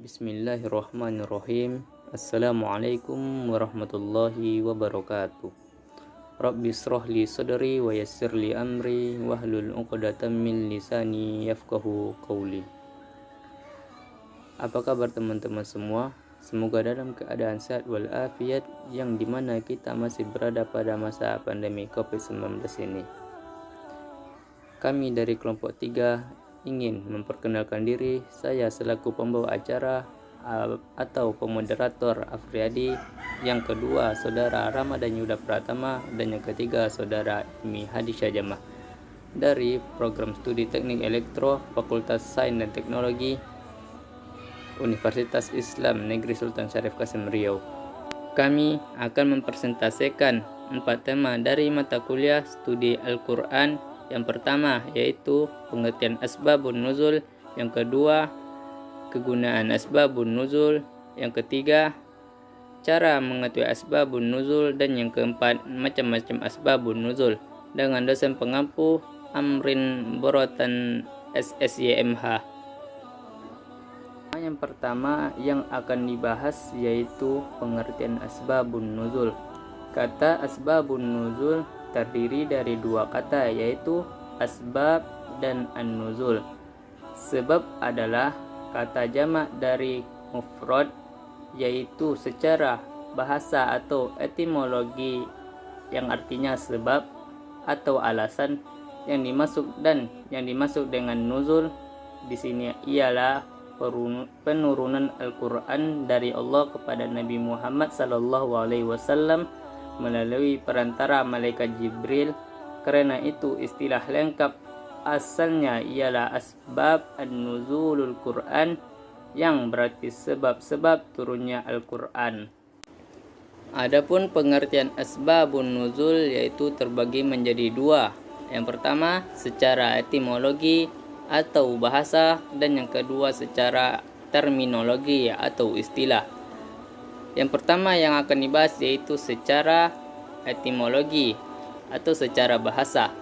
Bismillahirrahmanirrahim. Assalamualaikum warahmatullahi wabarakatuh. Rabbi shrah li sadri wa yassir li amri wahlul 'uqdatam min lisani yafqahu qawli. Apa kabar teman-teman semua? Semoga dalam keadaan sehat walafiat, yang dimana kita masih berada pada masa pandemi COVID-19 ini. Kami dari kelompok 3 ingin memperkenalkan diri. Saya selaku pembawa acara atau pemoderator Afriyadi, yang kedua saudara Ramadan Yuda Pratama, dan yang ketiga saudara Imi Hadisha Jamah dari program studi teknik elektro Fakultas Sains dan Teknologi Universitas Islam Negeri Sultan Syarif Kasim Riau. Kami akan mempresentasikan 4 tema dari mata kuliah studi Al-Quran. Yang pertama yaitu pengertian asbabun nuzul, yang kedua kegunaan asbabun nuzul, yang ketiga cara mengetahui asbabun nuzul, dan yang keempat macam-macam asbabun nuzul, dengan dosen pengampu Amrin Borotan SSYMH. Yang pertama yang akan dibahas yaitu pengertian asbabun nuzul. Kata asbabun nuzul terdiri dari 2 kata, yaitu asbab dan an-nuzul. Sebab adalah kata jamak dari mufrad, yaitu secara bahasa atau etimologi yang artinya sebab atau alasan. Yang dimaksud dengan nuzul di sini ialah penurunan Al-Quran dari Allah kepada Nabi Muhammad SAW melalui perantara malaikat Jibril. Karena itu istilah lengkap asalnya ialah asbab an-nuzulul Quran, yang berarti sebab-sebab turunnya Al-Quran. Adapun pengertian asbabun nuzul yaitu terbagi menjadi 2. Yang pertama secara etimologi atau bahasa, dan yang kedua secara terminologi atau istilah. Yang pertama yang akan dibahas yaitu secara etimologi atau secara bahasa.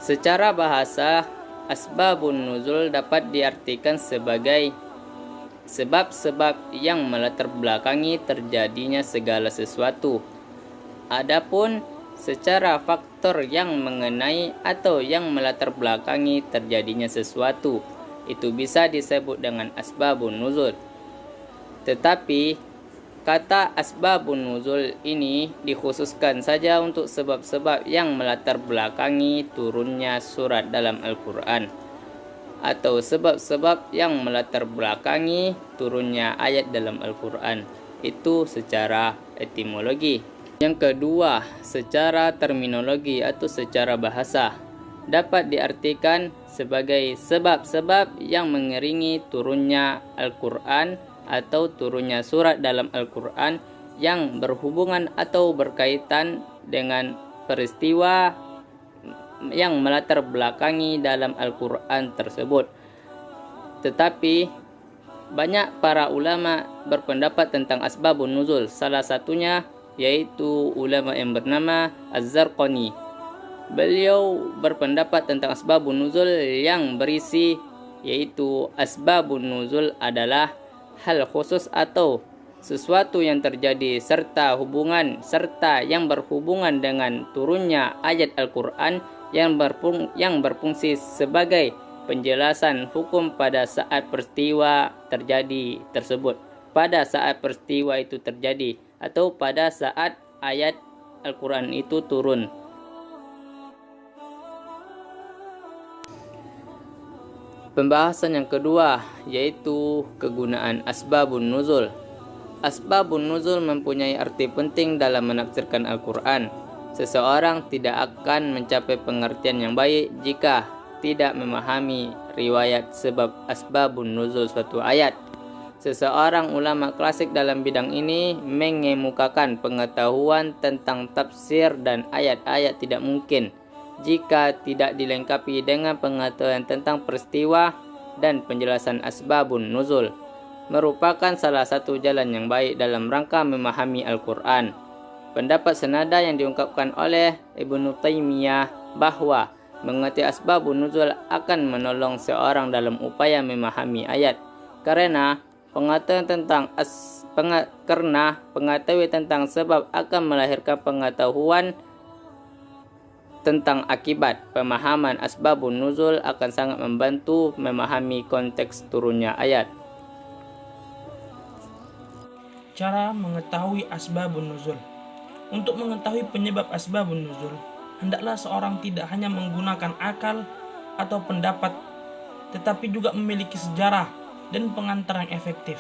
Secara bahasa, asbabun nuzul dapat diartikan sebagai sebab-sebab yang melatar belakangi terjadinya segala sesuatu. Adapun secara faktor yang mengenai atau yang melatar belakangi terjadinya sesuatu, itu bisa disebut dengan asbabun nuzul. Tetapi kata asbabun nuzul ini dikhususkan saja untuk sebab-sebab yang melatar belakangi turunnya surat dalam Al-Quran, atau sebab-sebab yang melatar belakangi turunnya ayat dalam Al-Quran. Itu secara etimologi. Yang kedua, secara terminologi atau secara bahasa, dapat diartikan sebagai sebab-sebab yang mengiringi turunnya Al-Quran atau turunnya surat dalam Al-Quran yang berhubungan atau berkaitan dengan peristiwa yang melatar belakangi dalam Al-Quran tersebut. Tetapi banyak para ulama berpendapat tentang asbabun nuzul. Salah satunya yaitu ulama yang bernama Az-Zarqani. Beliau berpendapat tentang asbabun nuzul yang berisi yaitu asbabun nuzul adalah hal khusus atau sesuatu yang terjadi serta yang berhubungan dengan turunnya ayat Al-Quran yang berfungsi sebagai penjelasan hukum pada saat peristiwa terjadi tersebut, pada saat peristiwa itu terjadi atau pada saat ayat Al-Quran itu turun. Pembahasan yang kedua yaitu kegunaan asbabun nuzul. Asbabun nuzul mempunyai arti penting dalam menafsirkan Al-Quran. Seseorang tidak akan mencapai pengertian yang baik jika tidak memahami riwayat sebab asbabun nuzul suatu ayat. Seseorang ulama klasik dalam bidang ini mengemukakan pengetahuan tentang tafsir dan ayat-ayat tidak mungkin jika tidak dilengkapi dengan pengetahuan tentang peristiwa dan penjelasan asbabun nuzul. Merupakan salah satu jalan yang baik dalam rangka memahami Al-Quran. Pendapat senada yang diungkapkan oleh Ibnu Taimiyah bahwa mengerti asbabun nuzul akan menolong seorang dalam upaya memahami ayat, karena karena pengetahuan tentang sebab akan melahirkan pengetahuan tentang akibat. Pemahaman asbabun nuzul akan sangat membantu memahami konteks turunnya ayat. Cara mengetahui asbabun nuzul. Untuk mengetahui penyebab asbabun nuzul, hendaklah seorang tidak hanya menggunakan akal atau pendapat, tetapi juga memiliki sejarah dan pengantar yang efektif.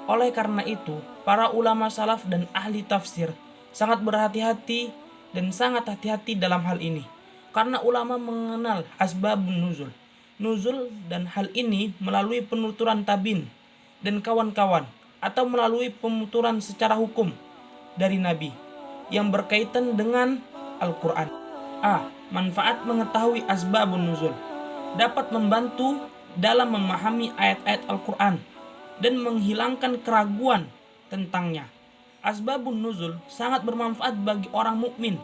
Oleh karena itu, para ulama salaf dan ahli tafsir sangat berhati-hati dan sangat hati-hati dalam hal ini. Karena ulama mengenal asbabun nuzul dan hal ini melalui penuturan tabi'in dan kawan-kawan, atau melalui penuturan secara hukum dari Nabi yang berkaitan dengan Al-Quran. Manfaat mengetahui asbabun nuzul dapat membantu dalam memahami ayat-ayat Al-Quran dan menghilangkan keraguan tentangnya. Asbabun nuzul sangat bermanfaat bagi orang mukmin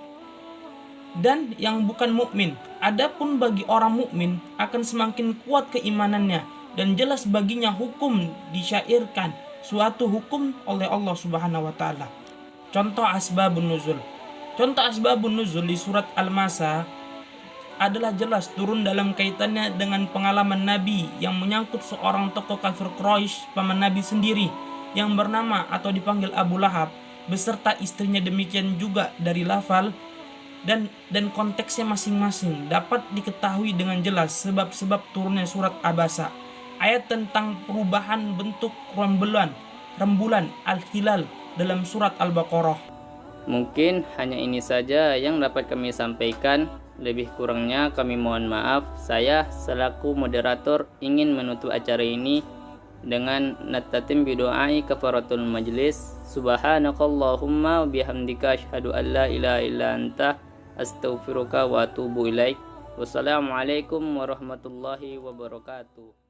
dan yang bukan mukmin. Adapun bagi orang mukmin akan semakin kuat keimanannya dan jelas baginya hukum disyairkan suatu hukum oleh Allah Subhanahu wa taala. Contoh asbabun nuzul. Contoh asbabun nuzul di surat Al-Masa adalah jelas turun dalam kaitannya dengan pengalaman Nabi yang menyangkut seorang tokoh kafir Quraisy, paman Nabi sendiri, yang bernama atau dipanggil Abu Lahab, beserta istrinya. Demikian juga dari lafal dan konteksnya masing-masing dapat diketahui dengan jelas sebab-sebab turunnya surat Abasa, ayat tentang perubahan bentuk rembulan al-hilal dalam surat Al-Baqarah. Mungkin hanya ini saja yang dapat kami sampaikan. Lebih kurangnya kami mohon maaf. Saya selaku moderator ingin menutup acara ini dengan natatim bidu'ai kafaratul majlis. Subhanakallahumma bihamdika asyhadu an la ilaha illa anta astaghfiruka wa atubu ilaik. Wassalamualaikum warahmatullahi wabarakatuh.